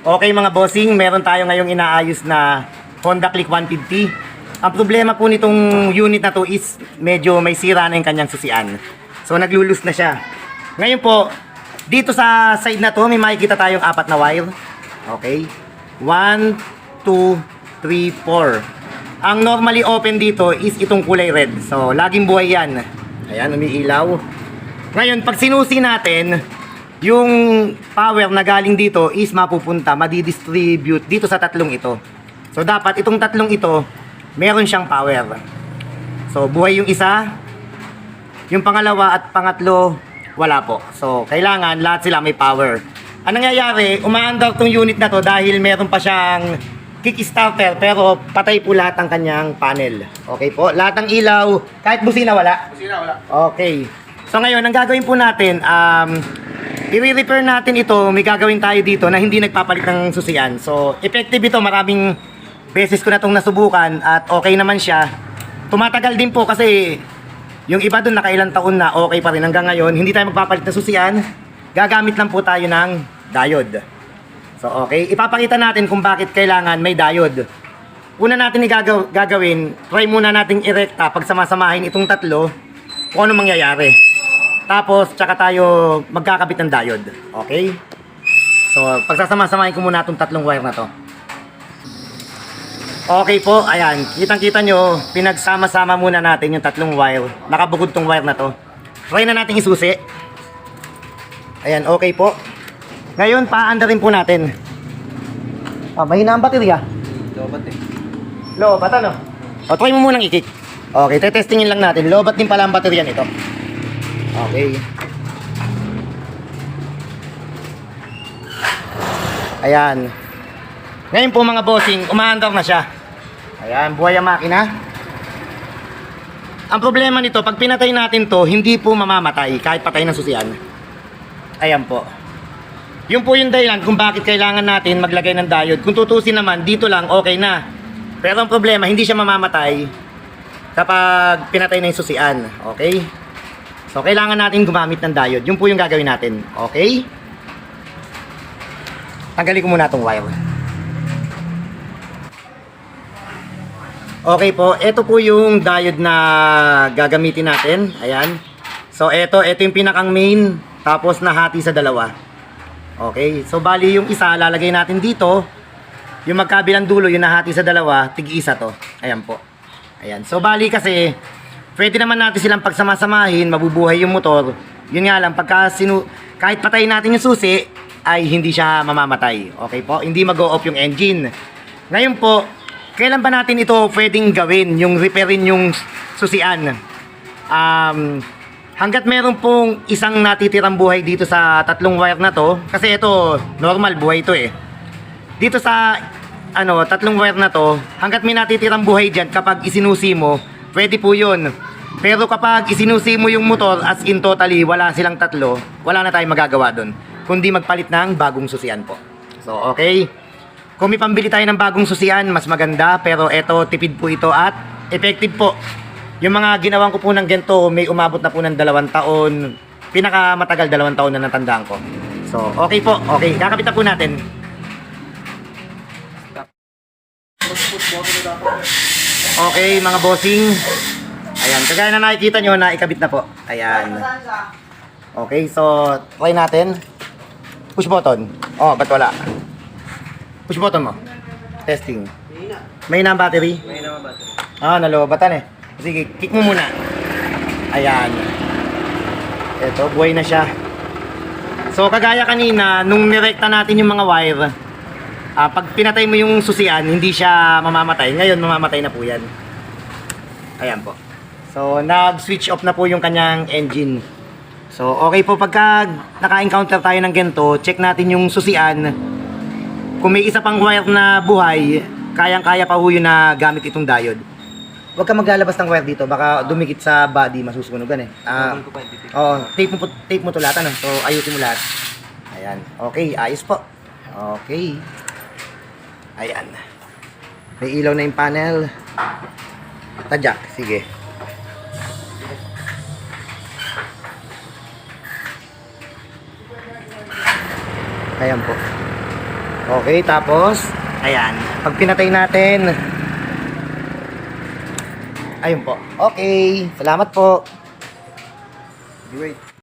Okay mga bossing, meron tayo ngayong inaayos na Honda Click 150. Ang problema po nitong unit na to is medyo may sira na yung kanyang susian. So naglulus na siya. Ngayon po, dito sa side na to may makikita tayong 4 na wire. Okay? 1, 2, 3, 4. Ang normally open dito is itong kulay red. So laging buhay yan. Ayan, umiilaw. Ngayon, pag sinusi natin, yung power na galing dito is mapupunta, madidistribute dito sa tatlong ito. So dapat itong tatlong ito, meron siyang power. So buhay yung isa, yung pangalawa at pangatlo, wala po. So kailangan lahat sila may power. Ang nangyayari, umaandar tong unit na to dahil meron pa siyang kickstarter pero patay po lahat ang kanyang panel. Okay po, lahat ng ilaw, kahit busina wala? Busina wala. Okay. So ngayon, ang gagawin po natin, i-repair natin ito, may gagawin tayo dito na hindi nagpapalit ng susian. So, effective ito, maraming beses ko na itong nasubukan at okay naman siya. Tumatagal din po kasi yung iba dun nakailang taon na okay pa rin hanggang ngayon. Hindi tayo magpapalit ng susian, gagamit lang po tayo ng diode. So, okay, ipapakita natin kung bakit kailangan may diode. Una natin gagawin, try muna nating irekta pag samasamahin itong tatlo kung ano mangyayari. Tapos, tsaka tayo magkakabit ng diode. Okay? So, pagsasama-samahin ko muna itong tatlong wire na to. Okay po, ayan. Kitang-kita nyo, pinagsama-sama muna natin yung tatlong wire. Nakabukod tong wire na to. Try na natin isusi. Ayan, okay po. Ngayon, paandarin po natin. Mahina ang baterya. Lobat eh. Lobat ano? O, try mo munang i-kick. Okay, tetestingin lang natin. Lobat din pala ang baterya nito. Okay. Ayan. Ngayon po mga bossing, umaandar na siya. Ayan, buhay ang makina. Ang problema nito, pag pinatay natin to, hindi po mamamatay kahit patay ng susian. Ayan po. Yun po yung dahilan kung bakit kailangan natin maglagay ng diode. Kung tutusin naman, dito lang okay na. Pero ang problema, hindi siya mamamatay kapag pinatay na yung susian. Okay? So, kailangan natin gumamit ng diode. Yun po yung gagawin natin. Okay? Tanggalin ko muna itong wire. Okay po. Ito po yung diode na gagamitin natin. Ayan. So, ito yung pinakang main. Tapos, nahati sa dalawa. Okay? So, bali yung isa, lalagay natin dito. Yung magkabilang dulo, yung nahati sa dalawa, tig-isa to. Ayan po. Ayan. So, bali kasi pwede naman natin silang pagsamasamahin, mabubuhay yung motor. Yun nga lang, kahit patayin natin yung susi, ay hindi siya mamamatay. Okay po? Hindi mag-go off yung engine. Ngayon po, kailan ba natin ito pwedeng gawin, yung repairin yung susian? Hanggat meron pong isang natitirang buhay dito sa tatlong wire na to, kasi ito, normal buhay ito eh. Dito sa, tatlong wire na to, hanggat may natitirang buhay dyan, kapag isinusi mo, pwede po yun. Pero kapag isinusi mo yung motor as in totally wala silang tatlo, wala na tayong magagawa doon. Kundi magpalit ng bagong susian po. So, okay. Kung may pambili tayo ng bagong susian, mas maganda. Pero eto, tipid po ito at effective po. Yung mga ginawan ko po ng ganito, may umabot na po ng 2 taon. Pinakamatagal 2 taon na natandaan ko. So, okay po. Okay, kakapit na po natin. Okay, mga bossing. Ayan, kagaya na nakikita nyo, naikabit na po. Ayan. Okay, so, try natin. Push button. Oh, ba't wala? Push button mo. Testing. May na ang battery? May naman battery. Nalobatan eh. Sige, kick mo muna. Ayan. Ito, buhay na siya. So, kagaya kanina, nung nirekta natin yung mga wire, pag pinatay mo yung susian, hindi siya mamamatay. Ngayon, mamamatay na po yan. Ayan po. So, nag-switch off na po yung kanyang engine. So, okay po pagka naka-encounter tayo ng ganito, check natin yung susian. Kung may isa pang wire na buhay, kayang-kaya pa ho yun na gamit itong diode. Huwag ka maglalabas ng wire dito, baka dumikit sa body, masusunugan eh. Oo, tape mo to lahat, ano? So, ayusin mo lahat. Ayan. Okay, ayos po. Okay. Ayan. May ilaw na yung panel. Tadyak, sige. Ayan po. Okay, tapos, ayan. Pag pinatay natin, ayun po. Okay, salamat po. Wait.